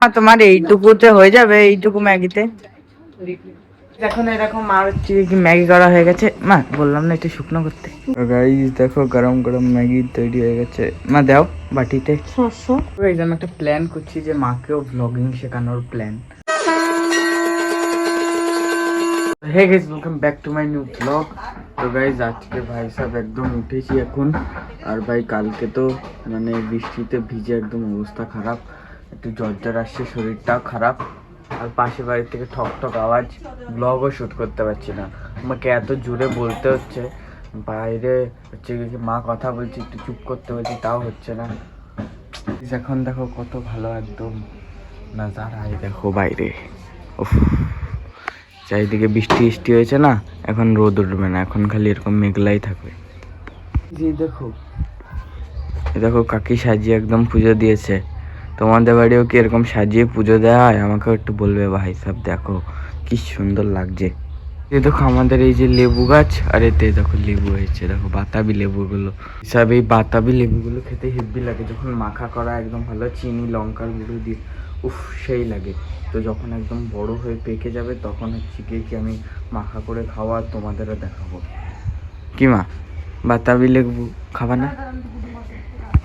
তোমার এইটুকুতে হয়ে যাবে, এইটুকু ম্যাগিতে। এখন এরকম মা হচ্ছে কি ম্যাগি করা হয়ে গেছে, মা বললাম না একটু শুকনো করতে। গাইস দেখো গরম গরম ম্যাগি তৈরি হয়ে গেছে, মা দাও বাটিতে। গাইস আমি একটা প্ল্যান করছি যে মাকেও ব্লগিং শেখানোর plan. Hey guys welcome back to my new blog. তো গাইস আজকে ভাই সাহেব একদম উঠেছি এখন, আর ভাই কালকে তো মানে বৃষ্টিতে ভিজে একদম অবস্থা খারাপ, একটু জ্বর জ্বর আসছে, শরীরটাও খারাপ। আর পাশে বাড়ির থেকে ঠক ঠক আওয়াজ, ব্লগও শ্যুট করতে পারছি না, আমাকে এত জোরে বলতে হচ্ছে। বাইরে হচ্ছে কি মা কথা বলছি, একটু চুপ করতে বলছি, তাও হচ্ছে না। এখন দেখো কত ভালো একদম নাজারা, দেখো বাইরে উফ, চারিদিকে বৃষ্টি বৃষ্টি হয়েছে না, এখন রোদ উঠবে না, এখন খালি এরকম মেঘলাই থাকবে। জি দেখো, দেখো কাকি সাজিয়ে একদম পুজো দিয়েছে। তোমাদের বাড়িও কি এরকম সাজিয়ে পুজো দেওয়া হয়? আমাকেও একটু বলবে ভাই সাহেব। দেখো কি সুন্দর লাগছে। এই দেখো আমাদের এই যে লেবু গাছ, আর এতে দেখো লেবু হয়েছে, দেখো বাতাবি লেবুগুলো। হিসাব এই বাতাবি লেবুগুলো খেতে হেব্বি লাগে, যখন মাখা করা একদম ভালো চিনি লঙ্কার গুঁড়ো দিয়ে, উফ সেই লাগে। তো যখন একদম বড় হয়ে পেকে যাবে তখন হচ্ছে কি আমি মাখা করে খাওয়া তোমাদেরও দেখাবো। কি মা বাতাবি লেবু খাবা না?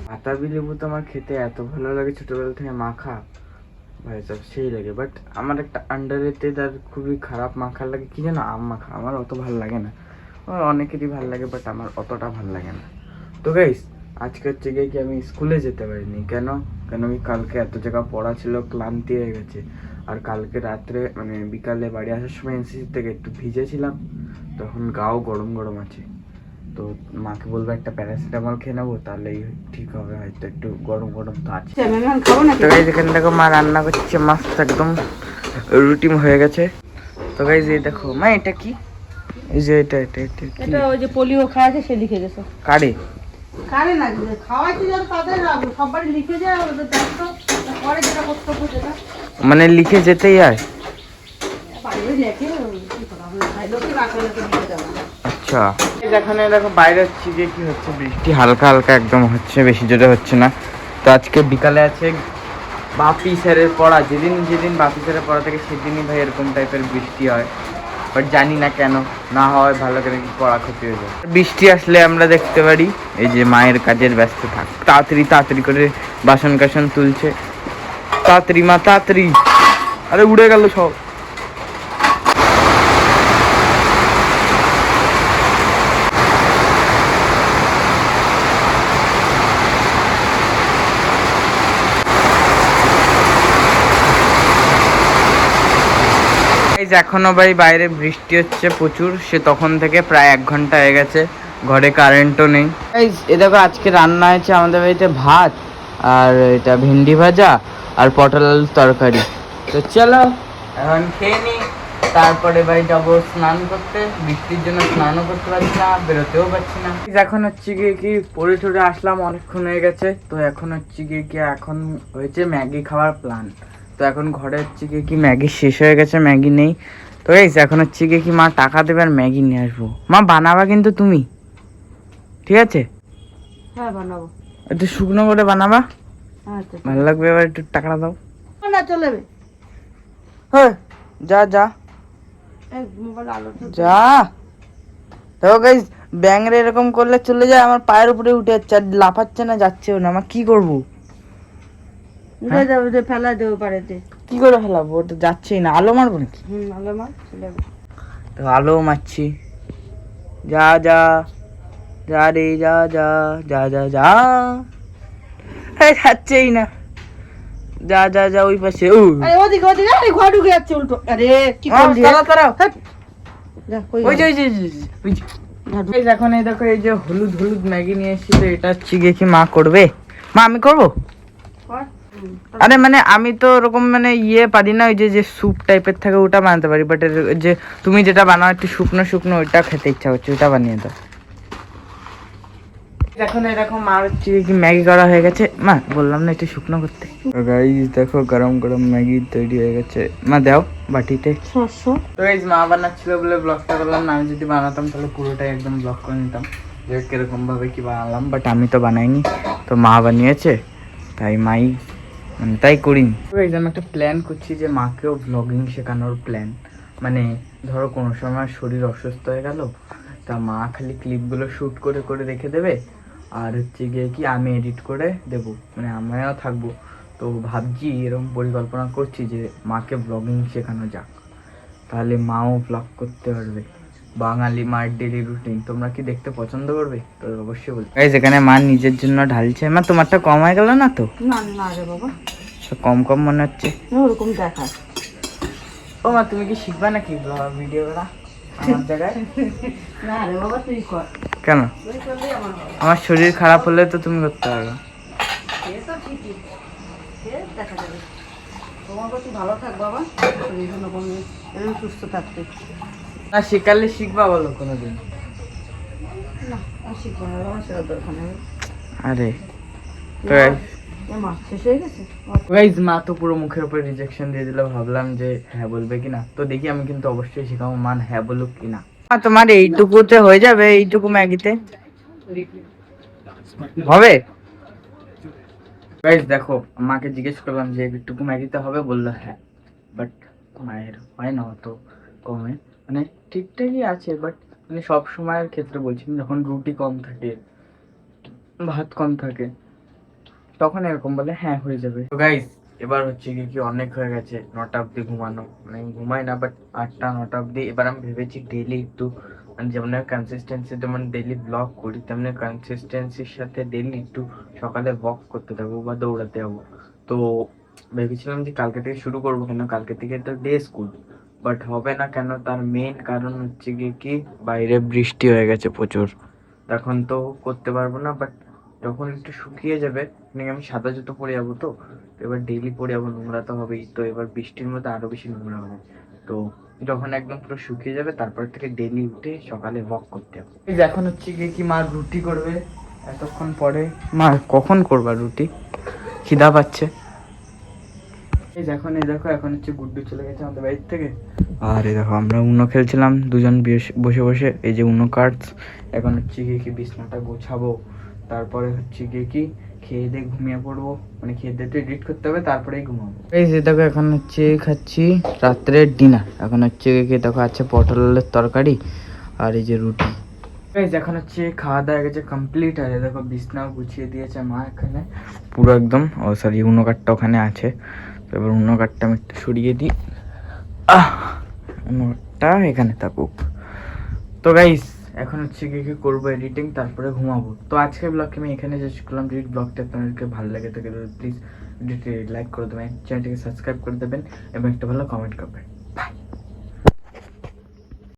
বাতাবি লেবু তো আমার খেতে এত ভালো লাগে, ছোটবেলা থেকে মাখা ভাই সব সেই লাগে। বাট আমার একটা আন্ডার রেটেড আর খুবই খারাপ মাখা লাগে কি জানো, আম মাখা। আমার অত ভালো লাগে না, আমার অনেকেরই ভালো লাগে, বাট আমার অতটা ভালো লাগে না। তো গাইস আজকে হচ্ছে গিয়ে কি আমি স্কুলে যেতে পারিনি, কেন আমি কালকে এত জায়গা পড়া ছিল, ক্লান্তি হয়ে গেছে। আর কালকে রাত্রে মানে বিকালে বাড়ি আসার সময় এনসিসি থেকে একটু ভিজেছিলাম, তখন গাও গরম গরম আছে। তো মাকে বলবো একটা প্যারাসিটামল খেয়ে নেবো, তাহলেই ঠিক হবে হয়তো, একটু গরম গরম তো আছে। তো গাইস এখানে দেখো মা রান্না করছে, মাছ একদম রুটি হয়ে গেছে। তো গাইস এই দেখো মা এটা কি, এই যে এটা ওই যে পোলিও খাওয়াছে সে লিখে গেছে। কারে না খাওয়াইছে যারা তাদের সবারই লিখে যায়, ওদের দায়িত্ব পরে যেটা কর্তব্য সেটা মানে লিখে যেতেই হয়। আচ্ছা এখানে দেখো বাইরে হচ্ছে গিয়ে কি হচ্ছে, বৃষ্টি হালকা হালকা একদম হচ্ছে, বেশি জোরে হচ্ছে না। তো আজকে বিকালে আছে বাপি স্যারের পড়া, যেদিন বাপি স্যারের পড়া থেকে সেদিনই ভাই এরকম টাইপের বৃষ্টি হয়। বাট জানি না কেন না হয়, ভালো করে কি পড়া ক্ষতি হয়ে যায়। বৃষ্টি আসলে আমরা দেখতে পারি এই যে মায়ের কাজের ব্যস্ত থাক, তাড়াতাড়ি করে বাসন কাসন তুলছে, তাড়াতাড়ি মা তাড়াতাড়ি, আরে উড়ে গেল সব। এখনো ভাই বাইরে বৃষ্টি হচ্ছে প্রচুর, সে তখন থেকে প্রায় 1 ঘন্টা হয়ে গেছে, ঘরে কারেন্টও নেই। এ দেখো আজকে রান্না হয়েছে আমাদের বাড়িতে ভাত, আর এটা ভেন্ডি ভাজা আর পটল আলুর তরকারি। তো চলো এখন খেয়ে নিই, তারপরে ভাই যাবো স্নান করতে। বৃষ্টির জন্য স্নানও করতে পারছি না, বেরোতেও পারছি না। এখন হচ্ছে গিয়ে কি পড়ে ঠরে আসলাম, অনেকক্ষণ হয়ে গেছে। তো এখন হচ্ছে গিয়ে কি এখন হয়েছে ম্যাগি খাওয়ার প্ল্যান। তো এখন ঘরে হচ্ছে গিয়ে কি ম্যাগি শেষ হয়ে গেছে, ম্যাগি নেই। তো এখন হচ্ছে গিয়ে কি মা টাকা দেবে আর ম্যাগি নিয়ে আসবো। মা বানাবা কিন্তু তুমি, ঠিক আছে? হ্যাঁ বানাবো, একটু শুকনো করে বানাবা, আচ্ছা ভালো লাগবে। এবার একটু টাকাটা দাও না, চলবে। হ্যাঁ যা যা মোবাইল আলো যা। দেখো গাইস ব্যাঙরে এরকম করলে চলে যায়, আমার পায়ের উপরে উঠে যাচ্ছে, আর লাফাচ্ছে না, যাচ্ছেও না। আমার কি করবো? উঠে যাবে, যে ফেলা দেবো পারেতে। কি করে ফেলাবো? ওটা যাচ্ছেই না। আলো মারবো নাকি? আলো মার, চলে যাবে। তো আলো মারছি, যা যা যা রে যা যা যা যা যা, যাচ্ছেই না, যা যা যা ওই পাশে। আরে ওদিকে আরে ঘর ঢুকে যাচ্ছে উল্টো। আরে কি করলি? তারা যা কই ওই যে এখন এই দেখো এই যে হলুদ হলুদ ম্যাগি নিয়ে এসেছি। তো এটা হচ্ছে গিয়ে কি মা করবে? মা আমি করবো? আরে মানে আমি তো ওরকম মানে পারি না, ওই যে স্যুপ টাইপের থাকে ওটা বানাতে পারি, বাট যে তুমি যেটা বানাও একটু শুকনো শুকনো, ওইটা খেতে ইচ্ছা করছে, ওইটা বানিয়ে দাও। এখন এরকম মা হচ্ছে কি ম্যাগি করা হয়ে গেছে, মা বললাম না একটু শুকনো করতে। গাইস দেখো গরম গরম ম্যাগি তৈরি হয়ে গেছে, মা দাও বাটিতে। তো গাইস মা বানাচ্ছিল বলে ব্লগটা করলাম না, আমি যদি বানাতাম তাহলে পুরোটাই একদম ব্লগ করে নিতাম যে কিরকম ভাবে কি বানালাম, বাট আমি তো বানাইনি, তো মা বানিয়েছে, তাই মাই মানে তাই করিনি। আমি একটা প্ল্যান করছি যে মাকেও ব্লগিং শেখানোর প্ল্যান। মানে ধরো কোনো সময় শরীর অসুস্থ হয়ে গেল, তা মা খালি ক্লিপগুলো শ্যুট করে করে রেখে দেবে, আর হচ্ছে গিয়ে কি আমি এডিট করে দেবো, মানে আমরাও থাকবো। তো ভাবছি এরকম পরিকল্পনা করছি যে মাকে ব্লগিং শেখানো যাক, তাহলে মাও ব্লগ করতে পারবে। বাঙালি মায়ের ডেলি রুটিন তোমরা কি দেখতে পছন্দ করবে? তো অবশ্যই বলবে। এখানে মা নিজের জন্য ঢালছে। মা তোমারটা কম হয়ে গেল না তো? না না রে বাবা, কম কম মনে হচ্ছে। ওরকম দেখায়। ও মা, তুমি কি শিখবা নাকি ভিডিও করা আমার জায়গায়? না রে বাবা, তুই কর। কেন? তুই করলেই আমার হবে। আমার শরীর খারাপ হলে তো তুমি করতে পারবে। সে তো ঠিকই, সে দেখা যাবে। তোমার প্রতি ভালো থাক বাবা, শরীর জন্য কোনো এরকম সুস্থ থাকতে। না শিখালে শিখবা বলো কোনোদিন? না আর শিখবো না বাবা, সেটা দরকার নেই। আরে মা শেষ হয়ে গেছে। গাইজ, মা তো পুরো মুখের উপর রিজেকশন দিয়ে দিল। ভাবলাম যে হ্যাঁ বলবে কিনা, তো দেখি আমি কিন্তু অবশ্যই শেখাবো মান হ্যাঁ বলুক কিনা। তোমার এইটুকুতে হয়ে যাবে? এইটুকু ম্যাগিতে হবে? গাইজ দেখো, মাকে জিজ্ঞেস করলাম যে এইটুকু ম্যাগিতে হবে, বললো হ্যাঁ। বাট মায়ের হয় না অত কমে, মানে ঠিকঠাকই আছে, বাট মানে সব সময়ের ক্ষেত্রে বলছি না, যখন রুটি কম থাকে, ভাত কম থাকে, তখন এরকম বলে হ্যাঁ হয়ে যাবে। তো গাইস, এবার হচ্ছে কি অনেক হয়ে গেছে 9টা অব্দি ঘুমানো, মানে আমি ঘুমাই না, বাট 8টা 9টা অব্দি। এবার আমি ভেবেছি ডেইলি একটু, মানে যেমন কনসিস্টেন্সি, যেমন ডেইলি ব্লগ করি তেমনি কনসিস্টেন্সির সাথে ডেইলি একটু সকালে ওয়াক করতে যাবো বা দৌড়াতে যাবো। তো ভেবেছিলাম যে কালকে থেকে শুরু করবো, কেন কালকে থেকে তো ডে স্কুল, বাট হবে না কেন, তার মেইন কারণ হচ্ছে কি বাইরে বৃষ্টি হয়ে গেছে প্রচুর, তখন তো করতে পারবো না। বাট যখন একটু শুকিয়ে যাবে, মানে আমি সাদা জুতো পরে যাবো, তো এবার ডেইলি পরে যাবো, নোংরা তো হবেই, তো এবার বৃষ্টির মধ্যে আরো বেশি নোংরা হবে। তো যখন একদম পুরো শুকিয়ে যাবে, তারপর থেকে ডেইলি উঠে সকালে ওয়াক করতে হবে। এই যে এখন হচ্ছে কি মা রুটি করবে এতক্ষণ পরে। মা কখন করবা রুটি? খিদা পাচ্ছে। এই দেখো এখন হচ্ছে গুড্ডু চলে গেছে আমাদের বাড়ির থেকে। আর এই দেখো আমরা উনো খেলছিলাম দুজন বসে বসে, এই যে উনো কার্ডস। এখন হচ্ছে কি বিছনাটা গোছাবো, তারপরে হচ্ছে কি খেয়ে দিয়ে ঘুমিয়ে পড়বো, মানে খেয়ে দিয়ে তো এডিট করতে হবে, তারপরেই ঘুমাবো। এই যে দেখো এখন হচ্ছে খাচ্ছি রাত্রের ডিনার। এখন হচ্ছে কি দেখো আছে পটলের তরকারি আর এই যে রুটি। এখন হচ্ছে খাওয়া দাওয়া গেছে কমপ্লিট। আর দেখো বিছনাও গুছিয়ে দিয়েছে মা এখানে পুরো একদম। ও সরি, উনো কার্ডটা ওখানে আছে, তো এবার উনো কার্ডটা আমি একটু সরিয়ে দিই। উনো কার্ডটা এখানে থাকুক। তো গাইস, এখন হচ্ছে কি করবো এডিটিং, তারপরে ঘুমাবো। তো আজকের ব্লগকে আমি এখানে শেষ করলাম। যদি ব্লগটা আপনাদেরকে ভালো লাগে থাকে প্লিজ ভিডিওটি লাইক করে দেবেন, চ্যানেলটিকে সাবস্ক্রাইব করে দেবেন এবং একটা ভালো কমেন্ট করবেন।